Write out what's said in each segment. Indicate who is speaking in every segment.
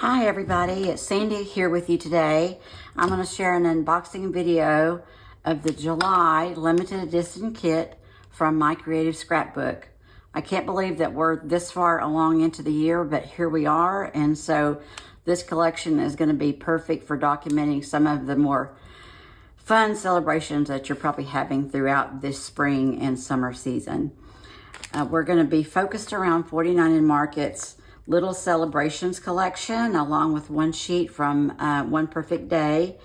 Speaker 1: Hi everybody, it's Sandy here with you today. I'm going to share an unboxing video of the July limited edition kit from My Creative Scrapbook. I can't believe that we're this far along into the year, but here we are, and so this collection is going to be perfect for documenting some of the more fun celebrations that you're probably having throughout this spring and summer season. We're going to be focused around 49 in Market's Little Celebrations collection, along with one sheet from One Perfect Day.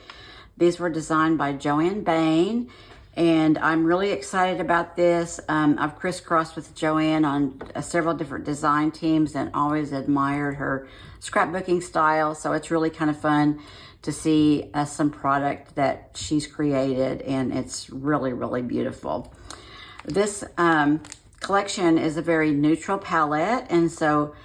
Speaker 1: These were designed by Joanne Bain, and I'm really excited about this. I've crisscrossed with Joanne on several different design teams and always admired her scrapbooking style, so it's really kind of fun to see some product that she's created, and it's really, really beautiful. This collection is a very neutral palette, and so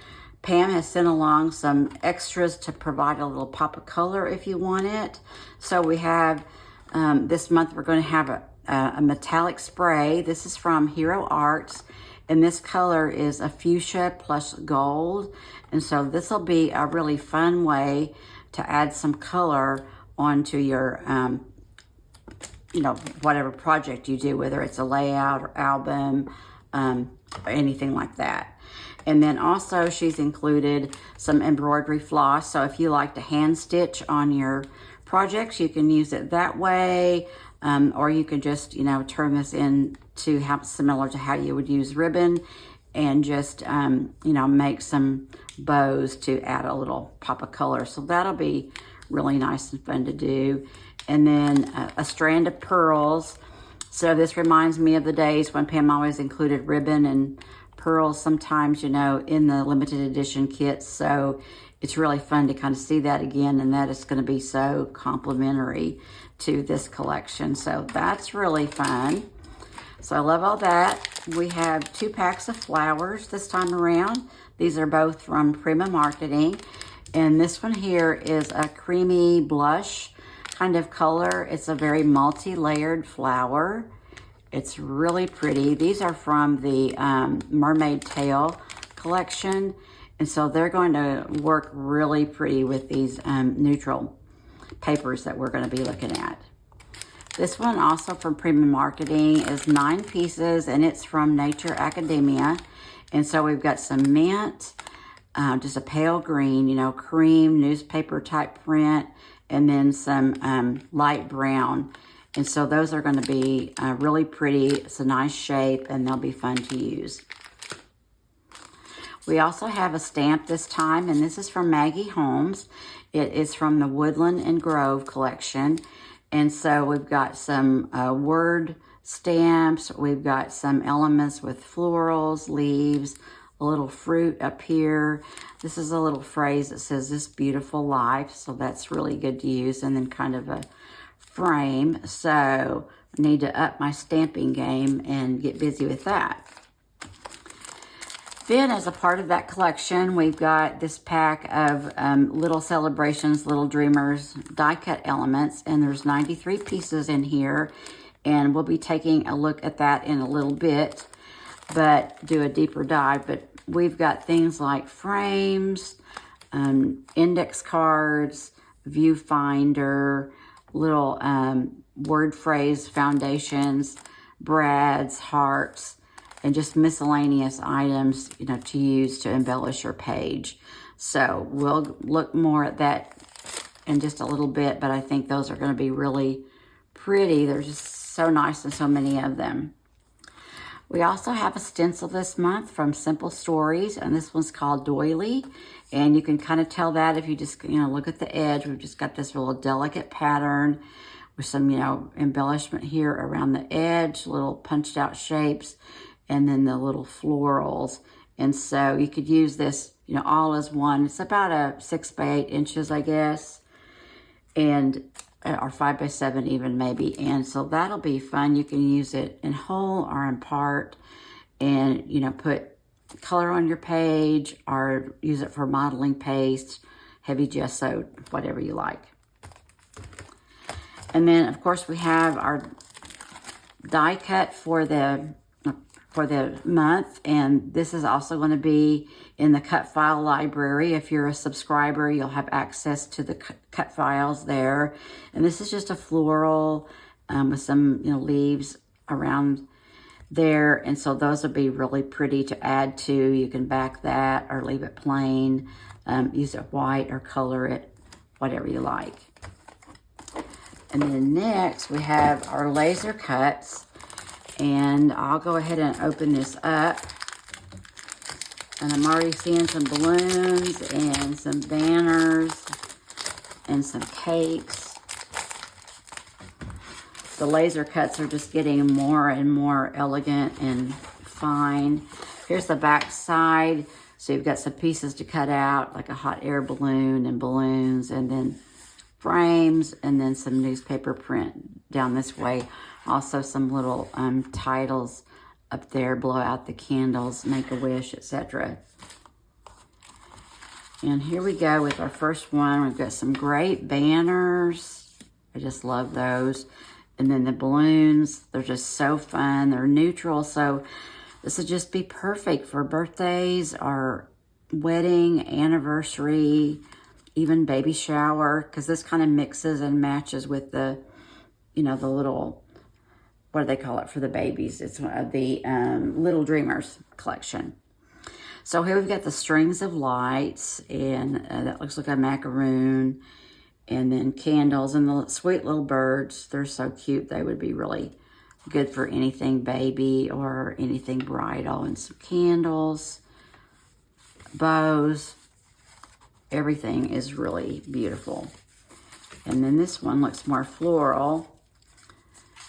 Speaker 1: Pam has sent along some extras to provide a little pop of color if you want it. So we have, this month we're going to have a metallic spray. This is from Hero Arts, and this color is a fuchsia plus gold. And so this will be a really fun way to add some color onto your, whatever project you do, whether it's a layout or album, or anything like that. And then also she's included some embroidery floss. So if you like to hand stitch on your projects, you can use it that way. Or you can just, turn this into similar to how you would use ribbon and just, make some bows to add a little pop of color. So that'll be really nice and fun to do. And then a strand of pearls. So this reminds me of the days when Pam always included ribbon and pearls sometimes, in the limited edition kits. So it's really fun to kind of see that again, and that is going to be so complimentary to this collection. So that's really fun. So I love all that. We have 2 packs of flowers this time around. These are both from Prima Marketing. And this one here is a creamy blush kind of color. It's a very multi-layered flower. It's really pretty. These are from the Mermaid Tail collection. And so they're going to work really pretty with these neutral papers that we're going to be looking at. This one also from Prima Marketing is 9 pieces, and it's from Nature Academia. And so we've got some mint, just a pale green, cream, newspaper type print, and then some light brown. And so those are going to be really pretty. It's a nice shape, and they'll be fun to use. We also have a stamp this time, and this is from Maggie Holmes. It is from the Woodland and Grove collection. And so we've got some word stamps. We've got some elements with florals, leaves, a little fruit up here. This is a little phrase that says, "This beautiful life." So that's really good to use. And then kind of a frame. So I need to up my stamping game and get busy with that. Then, as a part of that collection, we've got this pack of Little Celebrations, Little Dreamers die cut elements, and there's 93 pieces in here, and we'll be taking a look at that in a little bit, but do a deeper dive. But we've got things like frames, index cards, viewfinder, little word phrase foundations, brads, hearts, and just miscellaneous items, to use to embellish your page. So we'll look more at that in just a little bit, but I think those are going to be really pretty. They're just so nice and so many of them. We also have a stencil this month from Simple Stories, and this one's called Doily. And you can kind of tell that if you just, look at the edge. We've just got this little delicate pattern with some, embellishment here around the edge, little punched out shapes, and then the little florals. And so you could use this, all as one. It's about a 6 by 8 inches, I guess, and or 5 by 7 even maybe. And so that'll be fun. You can use it in whole or in part, and put color on your page, or use it for modeling paste, heavy gesso, whatever you like. And then of course we have our die cut for the for the month. And this is also going to be in the cut file library. If you're a subscriber, you'll have access to the cut files there. And this is just a floral with some, leaves around there. And so those will be really pretty to add to. You can back that or leave it plain, use it white or color it, whatever you like. And then next we have our laser cuts. And I'll go ahead and open this up. And I'm already seeing some balloons and some banners and some cakes. The laser cuts are just getting more and more elegant and fine. Here's the back side. So you've got some pieces to cut out, like a hot air balloon and balloons, and then frames, and then some newspaper print down this way. Also some little titles up there, blow out the candles, make a wish, etc. And here we go with our first one. We've got some great banners. I just love those. And then the balloons, they're just so fun. They're neutral, so this would just be perfect for birthdays or wedding, anniversary, even baby shower, because this kind of mixes and matches with the, the little, what do they call it for the babies? It's the Little Dreamers collection. So here we've got the strings of lights, and that looks like a macaroon, and then candles, and the sweet little birds. They're so cute. They would be really good for anything baby or anything bridal, and some candles, bows. Everything is really beautiful. And then this one looks more floral.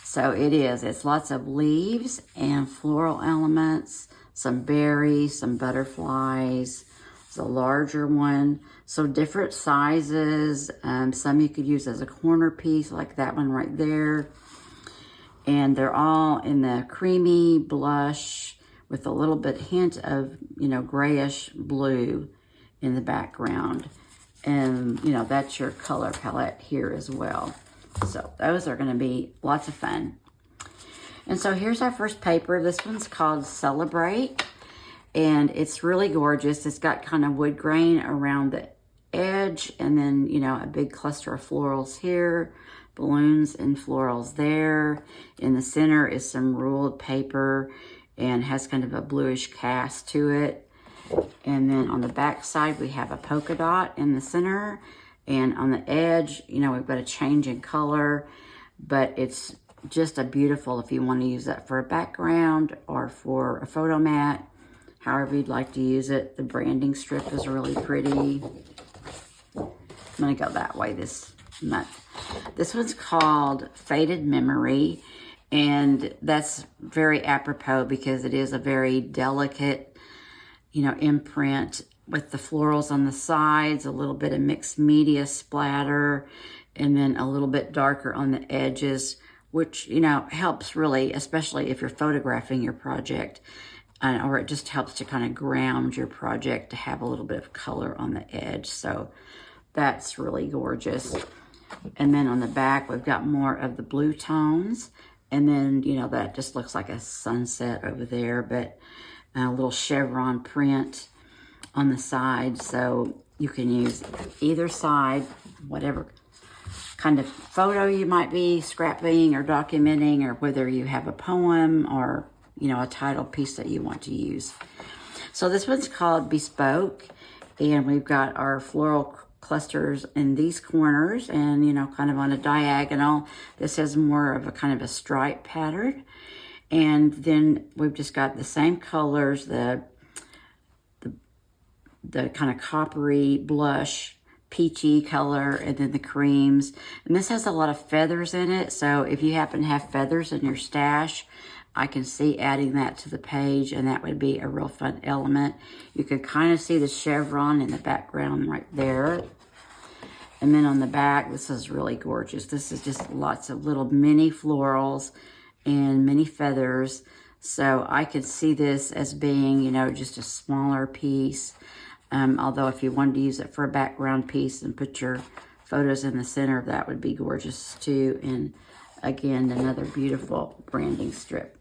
Speaker 1: So it is. It's lots of leaves and floral elements, some berries, some butterflies. It's a larger one. So different sizes. Some you could use as a corner piece, like that one right there. And they're all in the creamy blush with a little bit hint of, grayish blue in the background. And, that's your color palette here as well. So those are going to be lots of fun. And so here's our first paper. This one's called Celebrate. And it's really gorgeous. It's got kind of wood grain around the edge. And then, a big cluster of florals here. Balloons and florals there. In the center is some ruled paper and has kind of a bluish cast to it. And then on the back side, we have a polka dot in the center. And on the edge, we've got a change in color, but it's just a beautiful, if you want to use that for a background or for a photo mat, however you'd like to use it. The branding strip is really pretty. I'm going to go that way this month. This one's called Faded Memory, and that's very apropos because it is a very delicate, imprint with the florals on the sides, a little bit of mixed media splatter, and then a little bit darker on the edges, which, helps really, especially if you're photographing your project, or it just helps to kind of ground your project to have a little bit of color on the edge. So that's really gorgeous. And then on the back, we've got more of the blue tones. And then, that just looks like a sunset over there, but a little chevron print on the side. So you can use either side, whatever kind of photo you might be scrapping or documenting, or whether you have a poem or, a title piece that you want to use. So this one's called Bespoke, and we've got our floral clusters in these corners and, kind of on a diagonal. This has more of a kind of a stripe pattern. And then we've just got the same colors, the kind of coppery blush, peachy color, and then the creams. And this has a lot of feathers in it. So if you happen to have feathers in your stash, I can see adding that to the page, and that would be a real fun element. You could kind of see the chevron in the background right there. And then on the back, this is really gorgeous. This is just lots of little mini florals and mini feathers. So I could see this as being, just a smaller piece. Although if you wanted to use it for a background piece and put your photos in the center, that would be gorgeous too. And again, another beautiful branding strip.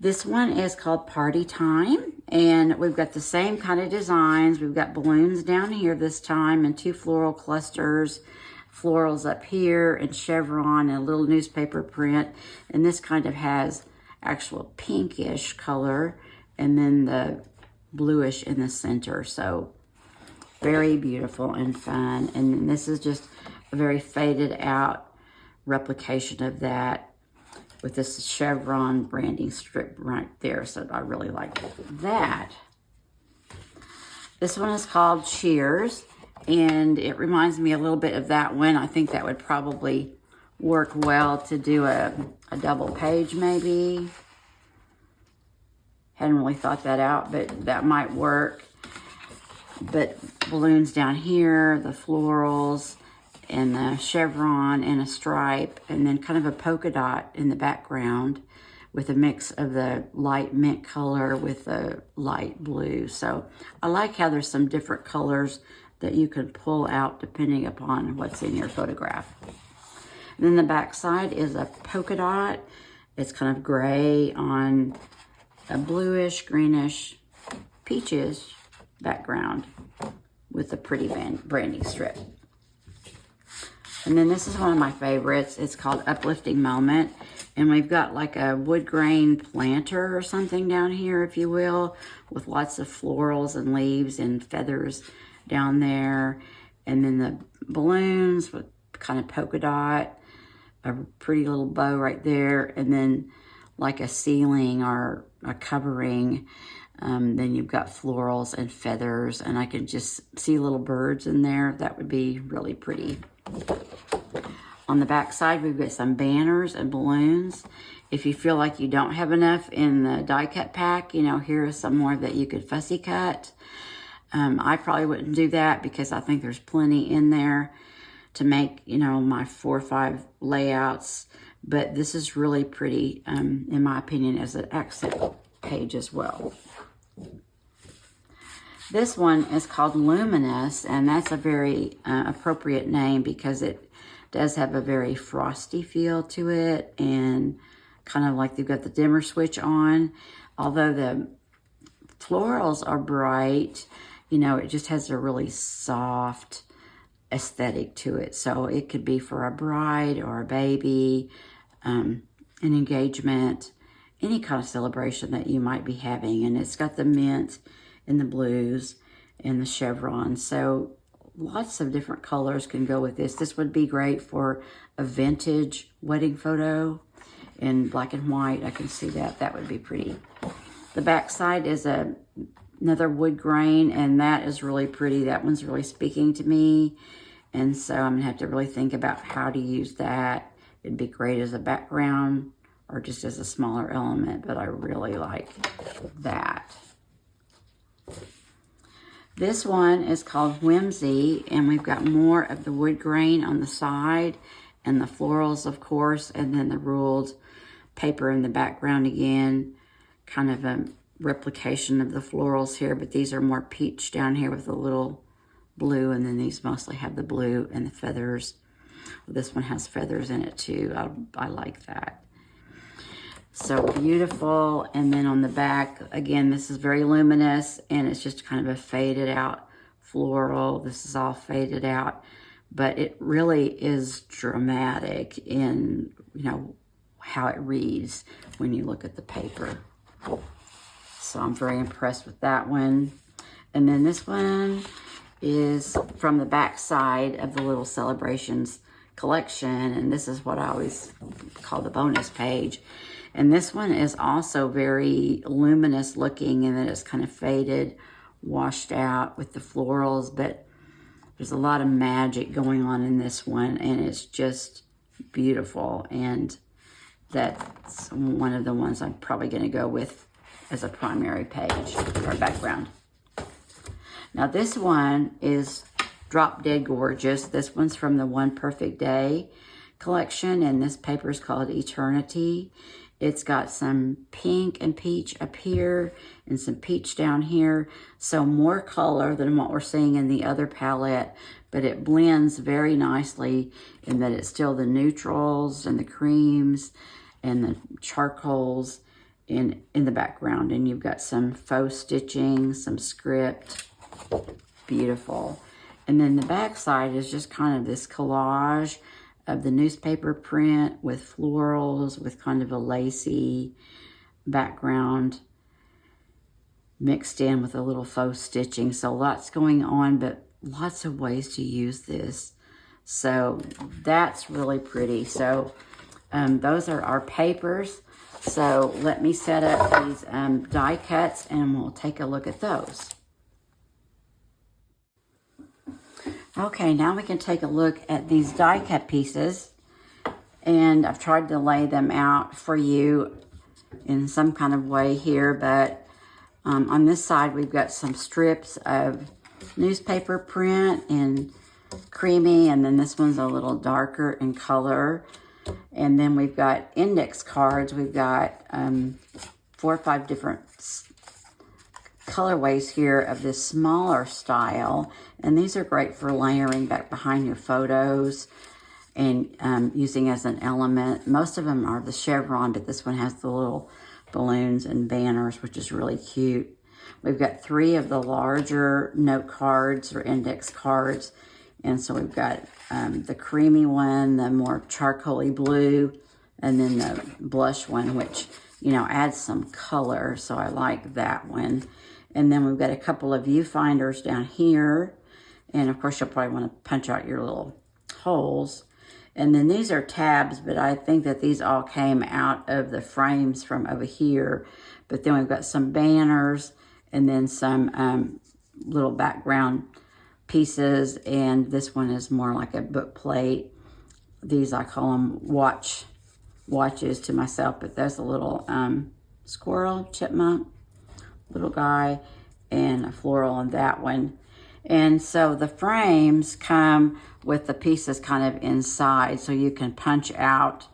Speaker 1: This one is called Party Time, and we've got the same kind of designs. We've got balloons down here this time and 2 floral clusters, florals up here and chevron and a little newspaper print. And this kind of has actual pinkish color and then the bluish in the center. So very beautiful and fun. And this is just a very faded out replication of that with this chevron branding strip right there. So I really like that. This one is called Cheers, and it reminds me a little bit of that one. I think that would probably work well to do a double page maybe. Hadn't really thought that out, but that might work. But balloons down here, the florals, and the chevron and a stripe, and then kind of a polka dot in the background with a mix of the light mint color with the light blue. So I like how there's some different colors that you can pull out depending upon what's in your photograph. And then the back side is a polka dot. It's kind of gray on a bluish, greenish, peachish background with a pretty branding strip. And then this is one of my favorites. It's called Uplifting Moment. And we've got like a wood grain planter or something down here, if you will, with lots of florals and leaves and feathers down there. And then the balloons with kind of polka dot, a pretty little bow right there. And then like a ceiling or a covering. Then you've got florals and feathers. And I can just see little birds in there. That would be really pretty. On the back side, we've got some banners and balloons. If you feel like you don't have enough in the die cut pack, you know, here is some more that you could fussy cut. I probably wouldn't do that because I think there's plenty in there to make, you know, my 4 or 5 layouts. But this is really pretty, in my opinion, as an accent page as well. This one is called Luminous, and that's a very appropriate name because it does have a very frosty feel to it, and kind of like they've got the dimmer switch on. Although the florals are bright, you know, it just has a really soft aesthetic to it. So it could be for a bride or a baby, an engagement, any kind of celebration that you might be having. And it's got the mint and the blues and the chevron. So lots of different colors can go with this. This would be great for a vintage wedding photo in black and white. I can see that. That would be pretty. The back side is another wood grain, and that is really pretty. That one's really speaking to me. And so I'm gonna have to really think about how to use that. It'd be great as a background or just as a smaller element, but I really like that. This one is called Whimsy, and we've got more of the wood grain on the side and the florals, of course, and then the ruled paper in the background again. Kind of a replication of the florals here, but these are more peach down here with a little blue, and then these mostly have the blue and the feathers. Well, this one has feathers in it too. I like that. So beautiful. And then on the back, again, this is very luminous, and it's just kind of a faded out floral. This is all faded out, but it really is dramatic in, you know, how it reads when you look at the paper. So I'm very impressed with that one. And then this one is from the back side of the Little Celebrations collection, and this is what I always call the bonus page. And this one is also very luminous looking, and then it's kind of faded, washed out with the florals, but there's a lot of magic going on in this one, and it's just beautiful. And that's one of the ones I'm probably going to go with as a primary page or background. Now this one is drop dead gorgeous. This one's from the One Perfect Day collection, and this paper is called Eternity. It's got some pink and peach up here and some peach down here. So more color than what we're seeing in the other palette, but it blends very nicely in that it's still the neutrals and the creams and the charcoals in the background. And you've got some faux stitching, some script. Beautiful. And then the back side is just kind of this collage of the newspaper print with florals, with kind of a lacy background mixed in with a little faux stitching. So lots going on, but lots of ways to use this. So that's really pretty. So those are our papers. So let me set up these die cuts and we'll take a look at those. Okay, now we can take a look at these die cut pieces, and I've tried to lay them out for you in some kind of way here, but on this side we've got some strips of newspaper print in creamy, and then this one's a little darker in color, and then we've got index cards. We've got 4 or 5 different colorways here of this smaller style, and these are great for layering back behind your photos and using as an element. Most of them are the chevron, but this one has the little balloons and banners, which is really cute. We've got 3 of the larger note cards or index cards, and so we've got the creamy one, the more charcoaly blue, and then the blush one, which, you know, adds some color, so I like that one. And then we've got a couple of viewfinders down here. And of course, you'll probably want to punch out your little holes. And then these are tabs, but I think that these all came out of the frames from over here. But then we've got some banners and then some little background pieces. And this one is more like a book plate. These, I call them watches to myself, but there's a little squirrel, chipmunk, little guy, and a floral on that one. And so the frames come with the pieces kind of inside, so you can punch out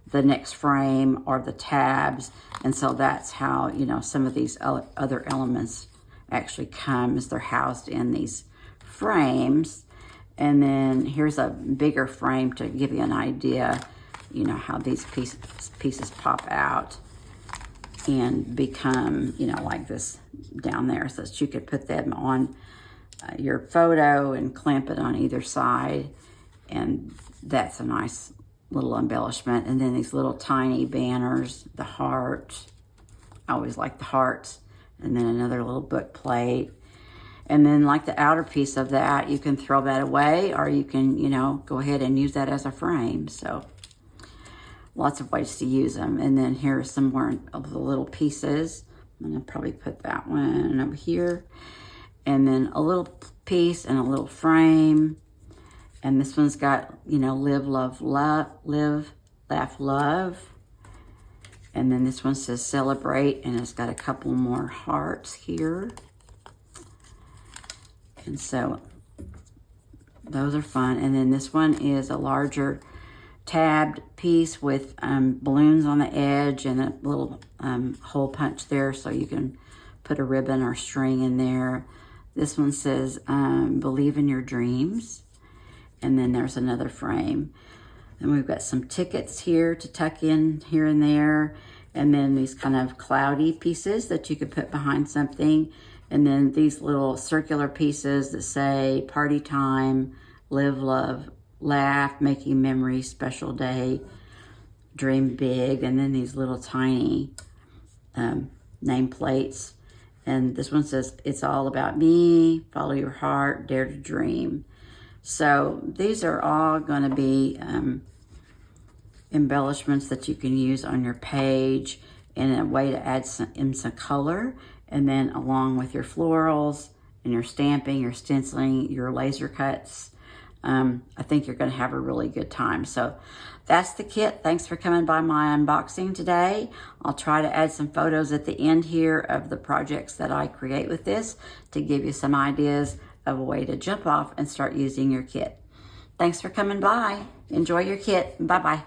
Speaker 1: the next frame or the tabs. And so that's how, you know, some of these other elements actually come, as they're housed in these frames. And then here's a bigger frame to give you an idea, you know, how these pieces pop out and become, you know, like this down there, so that you could put them on your photo and clamp it on either side. And that's a nice little embellishment. And then these little tiny banners, the heart. I always like the hearts. And then another little book plate. And then like the outer piece of that, you can throw that away, or you can, you know, go ahead and use that as a frame. So lots of ways to use them. And then here are some more of the little pieces. I'm gonna probably put that one over here. And then a little piece and a little frame. And this one's got, you know, live, love, love, live, laugh, love. And then this one says celebrate, and it's got a couple more hearts here. And so those are fun. And then this one is a larger tabbed piece with balloons on the edge and a little hole punch there, so you can put a ribbon or string in there. This one says believe in your dreams. And then there's another frame. And we've got some tickets here to tuck in here and there. And then these kind of cloudy pieces that you could put behind something. And then these little circular pieces that say party time, live, love, laugh, making memories, special day, dream big. And then these little tiny nameplates. And this one says, it's all about me, follow your heart, dare to dream. So these are all going to be embellishments that you can use on your page in a way to add some color. And then along with your florals and your stamping, your stenciling, your laser cuts, I think you're going to have a really good time. So that's the kit. Thanks for coming by my unboxing today. I'll try to add some photos at the end here of the projects that I create with this to give you some ideas of a way to jump off and start using your kit. Thanks for coming by. Enjoy your kit. Bye-bye.